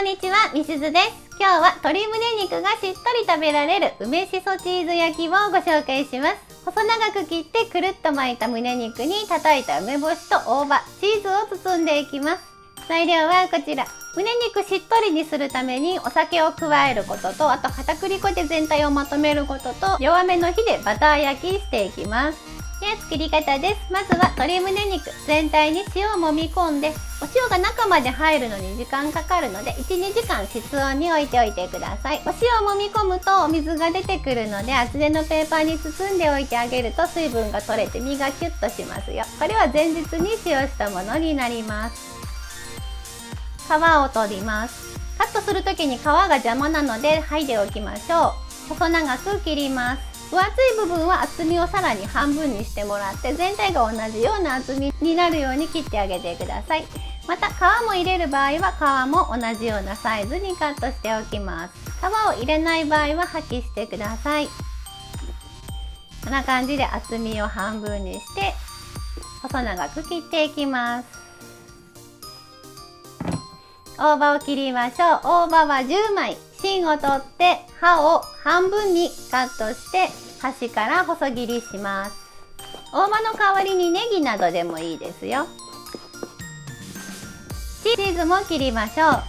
んにちは、みすずです。今日は鶏胸肉がしっとり食べられる梅しそチーズ焼きをご紹介します。細長く切ってくるっと巻いた胸肉に叩いた梅干しと大葉、チーズを包んでいきます。材料はこちら。胸肉しっとりにするためにお酒を加えることと、あと片栗粉で全体をまとめることと、弱めの火でバター焼きしていきます。では作り方です。まずは鶏胸肉全体に塩を揉み込んで、お塩が中まで入るのに時間かかるので 1,2 時間室温に置いておいてください。お塩を揉み込むとお水が出てくるので、厚手のペーパーに包んでおいてあげると水分が取れて身がキュッとしますよ。これは前日に使用したものになります。皮を取ります。カットする時に皮が邪魔なので剥いでおきましょう。細長く切ります。分厚い部分は厚みをさらに半分にしてもらって、全体が同じような厚みになるように切ってあげてください。また皮も入れる場合は皮も同じようなサイズにカットしておきます。皮を入れない場合は破棄してください。こんな感じで厚みを半分にして細長く切っていきます。大葉を切りましょう。大葉は10枚。芯を取って葉を半分にカットして端から細切りします。大葉の代わりにネギなどでもいいですよ。チーズも切りましょう。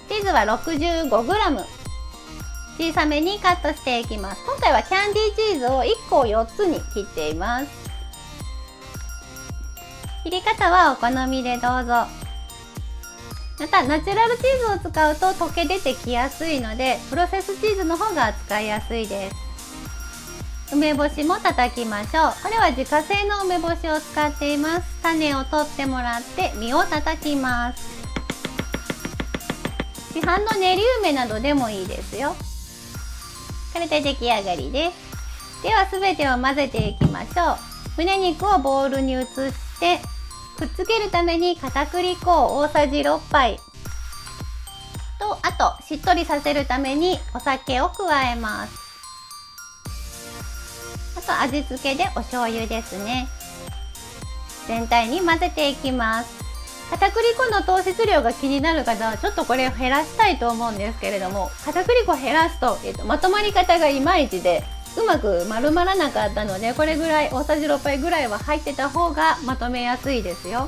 チーズは 65g。 小さめにカットしていきます。今回はキャンディーチーズを1個を4つに切っています。切り方はお好みでどうぞ。またナチュラルチーズを使うと溶け出てきやすいので、プロセスチーズの方が使いやすいです。梅干しも叩きましょう。これは自家製の梅干しを使っています。種を取ってもらって実を叩きます。市販の練り梅などでもいいですよ。これで出来上がりです。では全てを混ぜていきましょう。胸肉をボウルに移してくっつけるために片栗粉を大さじ6杯と、あとしっとりさせるためにお酒を加えます。あと味付けでお醤油ですね。全体に混ぜていきます。片栗粉の糖質量が気になる方はちょっとこれを減らしたいと思うんですけれども、片栗粉を減らすと、まとまり方がいまいちでうまく丸まらなかったので、これぐらい大さじ6杯ぐらいは入ってた方がまとめやすいですよ。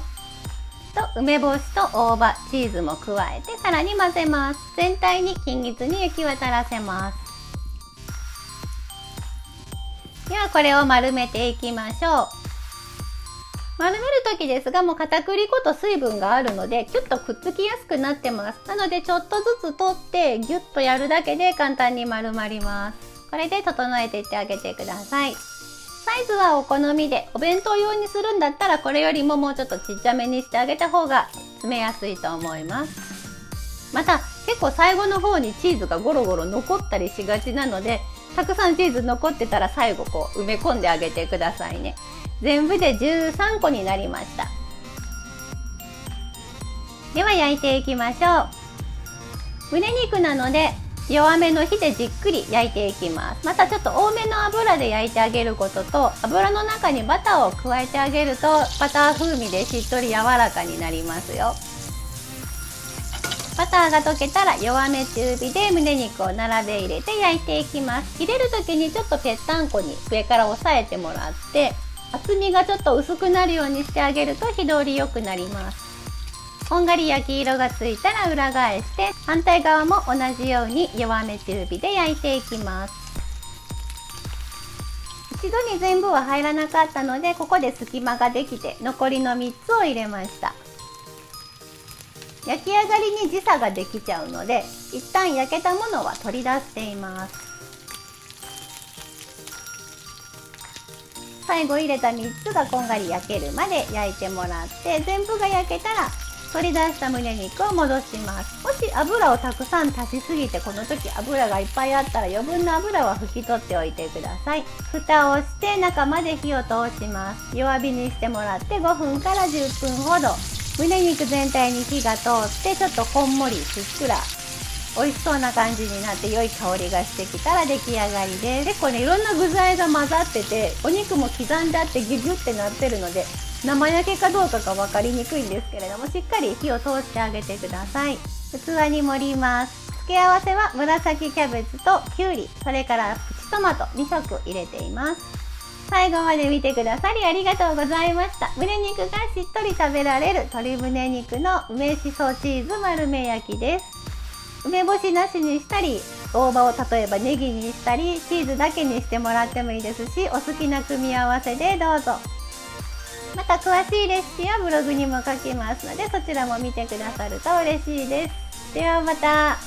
と梅干しと大葉、チーズも加えてさらに混ぜます。全体に均一に行き渡らせます。ではこれを丸めていきましょう。丸める時ですが、もう片栗粉と水分があるのでキュッとくっつきやすくなってます。なのでちょっとずつ取ってギュッとやるだけで簡単に丸まります。これで整えていってあげてください。サイズはお好みで、お弁当用にするんだったらこれよりももうちょっとちっちゃめにしてあげた方が詰めやすいと思います。また結構最後の方にチーズがゴロゴロ残ったりしがちなので、たくさんチーズ残ってたら最後こう埋め込んであげてくださいね。全部で13個になりました。では焼いていきましょう。胸肉なので弱めの火でじっくり焼いていきます。またちょっと多めの油で焼いてあげることと、油の中にバターを加えてあげるとバター風味でしっとり柔らかになりますよ。バターが溶けたら弱め中火で胸肉を並べ入れて焼いていきます。入れる時にちょっとぺったんこに上から押さえてもらって、厚みがちょっと薄くなるようにしてあげると火通り良くなります。こんがり焼き色がついたら裏返して反対側も同じように弱め中火で焼いていきます。一度に全部は入らなかったので、ここで隙間ができて残りの3つを入れました。焼き上がりに時差ができちゃうので、一旦焼けたものは取り出しています。最後入れた3つがこんがり焼けるまで焼いてもらって、全部が焼けたら取り出した胸肉を戻します。もし油をたくさん足しすぎてこの時油がいっぱいあったら余分な油は拭き取っておいてください。蓋をして中まで火を通します。弱火にしてもらって5分から10分ほど胸肉全体に火が通って、ちょっとこんもりふっくら美味しそうな感じになって良い香りがしてきたら出来上がりです。結構ね、いろんな具材が混ざってて、お肉も刻んであってギュギュってなってるので生焼けかどうかが分かりにくいんですけれども、しっかり火を通してあげてください。器に盛ります。付け合わせは紫キャベツときゅうり、それからプチトマト2色入れています。最後まで見てくださりありがとうございました。胸肉がしっとり食べられる鶏胸肉の梅しそチーズ丸め焼きです。梅干しなしにしたり、大葉を例えばネギにしたり、チーズだけにしてもらってもいいですし、お好きな組み合わせでどうぞ。また詳しいレシピはブログにも書きますので、そちらも見てくださると嬉しいです。ではまた。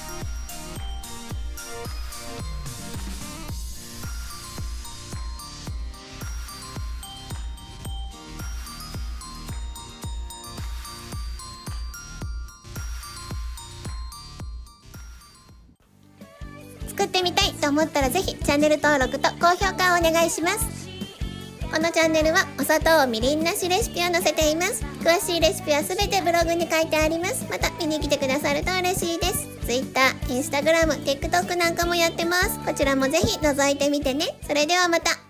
作ってみたいと思ったらぜひチャンネル登録と高評価をお願いします。このチャンネルはお砂糖みりんなしレシピを載せています。詳しいレシピはすべてブログに書いてあります。また見に来てくださると嬉しいです。Twitter、Instagram、TikTok なんかもやってます。こちらもぜひ覗いてみてね。それではまた。